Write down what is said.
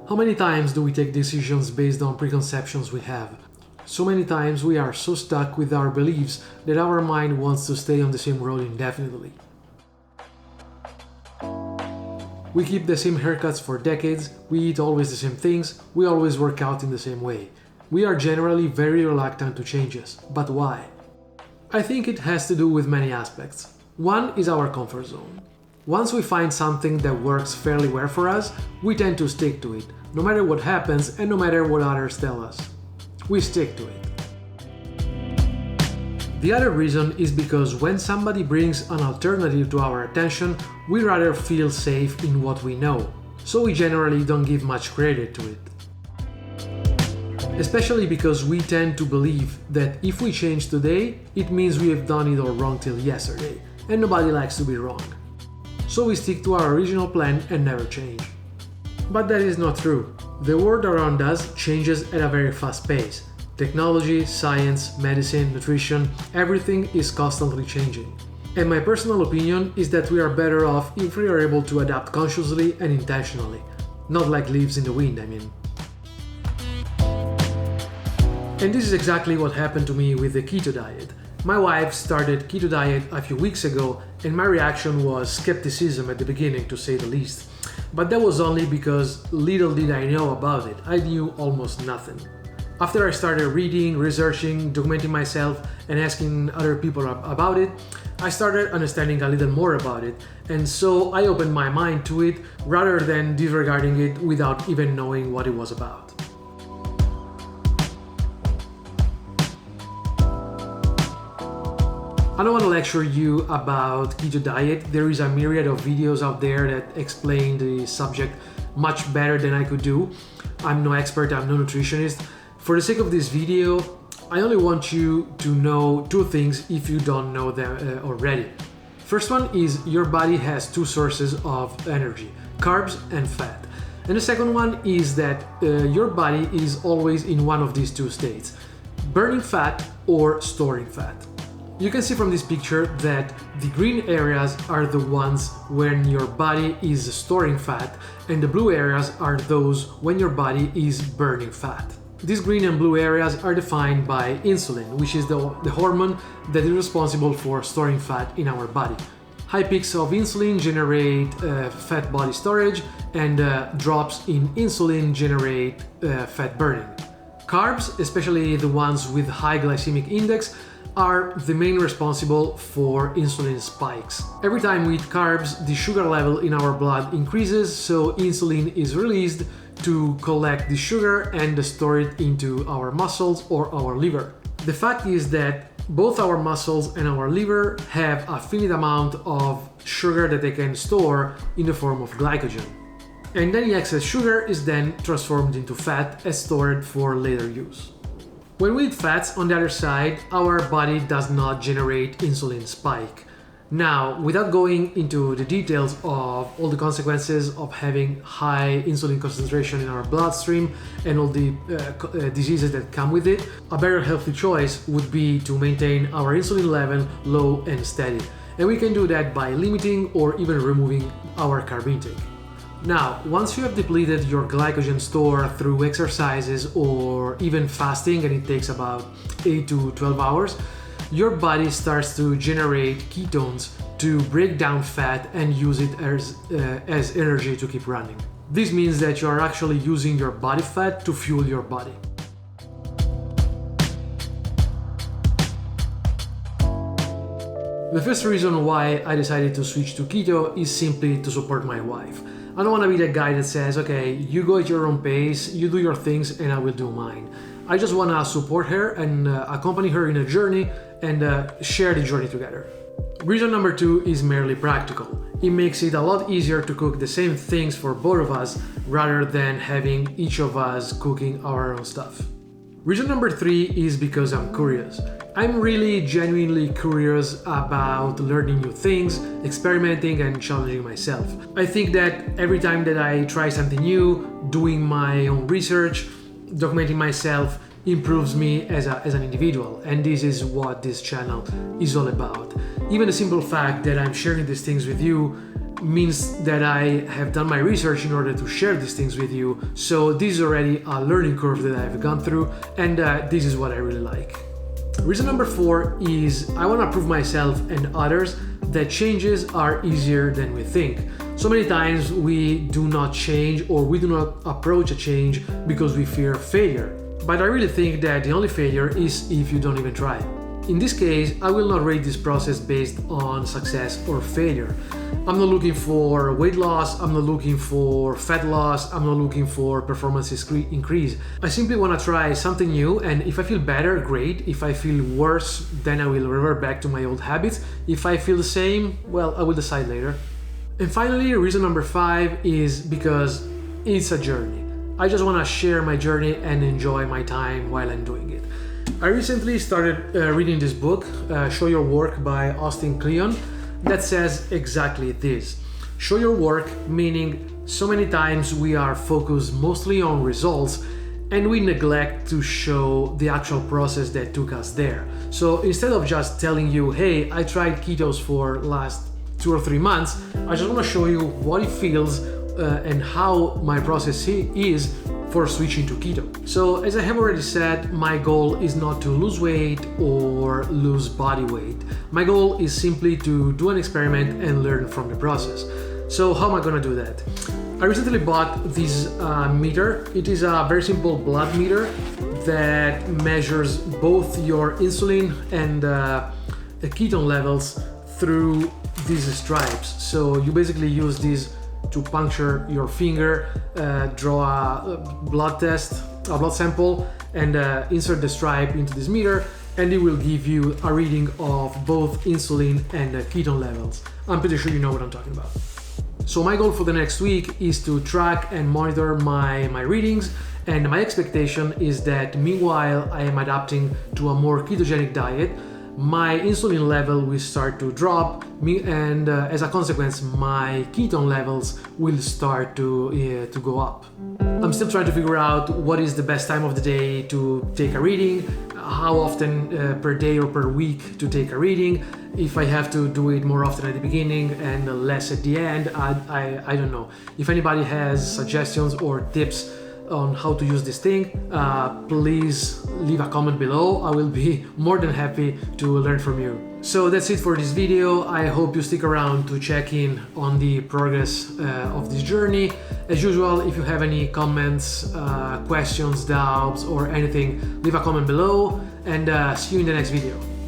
How many times do we take decisions based on preconceptions we have? So many times we are so stuck with our beliefs that our mind wants to stay on the same road indefinitely. We keep the same haircuts for decades, we eat always the same things, we always work out in the same way. We are generally very reluctant to changes. But why? I think it has to do with many aspects. One is our comfort zone. Once we find something that works fairly well for us, we tend to stick to it, no matter what happens and no matter what others tell us. We stick to it. The other reason is because when somebody brings an alternative to our attention, we rather feel safe in what we know, so we generally don't give much credit to it. Especially because we tend to believe that if we change today, it means we have done it all wrong till yesterday, and nobody likes to be wrong. So we stick to our original plan and never change. But that is not true. The world around us changes at a very fast pace. Technology, science, medicine, nutrition, everything is constantly changing. And my personal opinion is that we are better off if we are able to adapt consciously and intentionally. Not like leaves in the wind, I mean. And this is exactly what happened to me with the keto diet. My wife started keto diet a few weeks ago, and my reaction was skepticism at the beginning, to say the least. But that was only because little did I know about it. I knew almost nothing. After I started reading, researching, documenting myself, and asking other people about it, I started understanding a little more about it, and so I opened my mind to it rather than disregarding it without even knowing what it was about. I don't want to lecture you about keto diet. There is a myriad of videos out there that explain the subject much better than I could do. I'm no expert, I'm no nutritionist. For the sake of this video, I only want you to know two things if you don't know them already. First one is your body has two sources of energy, carbs and fat. And the second one is that your body is always in one of these two states, burning fat or storing fat. You can see from this picture that the green areas are the ones when your body is storing fat, and the blue areas are those when your body is burning fat. These green and blue areas are defined by insulin, which is the hormone that is responsible for storing fat in our body. High peaks of insulin generate fat body storage, and drops in insulin generate fat burning. Carbs, especially the ones with high glycemic index, are the main responsible for insulin spikes. Every time we eat carbs, the sugar level in our blood increases, so insulin is released to collect the sugar and store it into our muscles or our liver. The fact is that both our muscles and our liver have a finite amount of sugar that they can store in the form of glycogen. And any excess sugar is then transformed into fat and stored for later use. When we eat fats, on the other side, our body does not generate insulin spike. Now, without going into the details of all the consequences of having high insulin concentration in our bloodstream and all the diseases that come with it, a better healthy choice would be to maintain our insulin level low and steady. And we can do that by limiting or even removing our carb intake. Now, once you have depleted your glycogen store through exercises or even fasting, and it takes about 8 to 12 hours, your body starts to generate ketones to break down fat and use it as energy to keep running. This means that you are actually using your body fat to fuel your body. The first reason why I decided to switch to keto is simply to support my wife. I don't want to be that guy that says, okay, you go at your own pace, you do your things, and I will do mine. I just want to support her and accompany her in a journey and share the journey together. Reason number two is merely practical. It makes it a lot easier to cook the same things for both of us rather than having each of us cooking our own stuff. Reason number three is because I'm curious. I'm really genuinely curious about learning new things, experimenting and challenging myself. I think that every time that I try something new, doing my own research, documenting myself improves me as an individual, and this is what this channel is all about. Even the simple fact that I'm sharing these things with you means that I have done my research in order to share these things with you. So this is already a learning curve that I've gone through, and this is what I really like. Reason number 4 is I want to prove myself and others that changes are easier than we think. So many times we do not change, or we do not approach a change because we fear failure. But I really think that the only failure is if you don't even try. In this case, I will not rate this process based on success or failure. I'm not looking for weight loss, I'm not looking for fat loss, I'm not looking for performance increase. I simply want to try something new, and if I feel better, great. If I feel worse, then I will revert back to my old habits. If I feel the same, well, I will decide later. And finally, reason number 5 is because it's a journey. I just want to share my journey and enjoy my time while I'm doing it. I recently started reading this book, Show Your Work by Austin Kleon, that says exactly this. Show your work, meaning so many times we are focused mostly on results and we neglect to show the actual process that took us there. So instead of just telling you, hey, I tried ketos for last 2 or 3 months, I just want to show you what it feels and how my process is for switching to keto. So as I have already said, my goal is not to lose weight or lose body weight. My goal is simply to do an experiment and learn from the process. So how am I gonna do that? I recently bought this meter. It is a very simple blood meter that measures both your insulin and the ketone levels through these stripes. So you basically use these to puncture your finger, draw a blood sample, and insert the stripe into this meter, and it will give you a reading of both insulin and ketone levels. I'm pretty sure you know what I'm talking about. So my goal for the next week is to track and monitor my readings, and my expectation is that meanwhile I am adapting to a more ketogenic diet, my insulin level will start to drop, and as a consequence, my ketone levels will start to go up. I'm still trying to figure out what is the best time of the day to take a reading, how often per day or per week to take a reading, if I have to do it more often at the beginning and less at the end. I don't know. If anybody has suggestions or tips on how to use this thing, please leave a comment below. I will be more than happy to learn from you. So that's it for this video. I hope you stick around to check in on the progress of this journey. As usual, if you have any comments, questions, doubts, or anything, leave a comment below, and see you in the next video.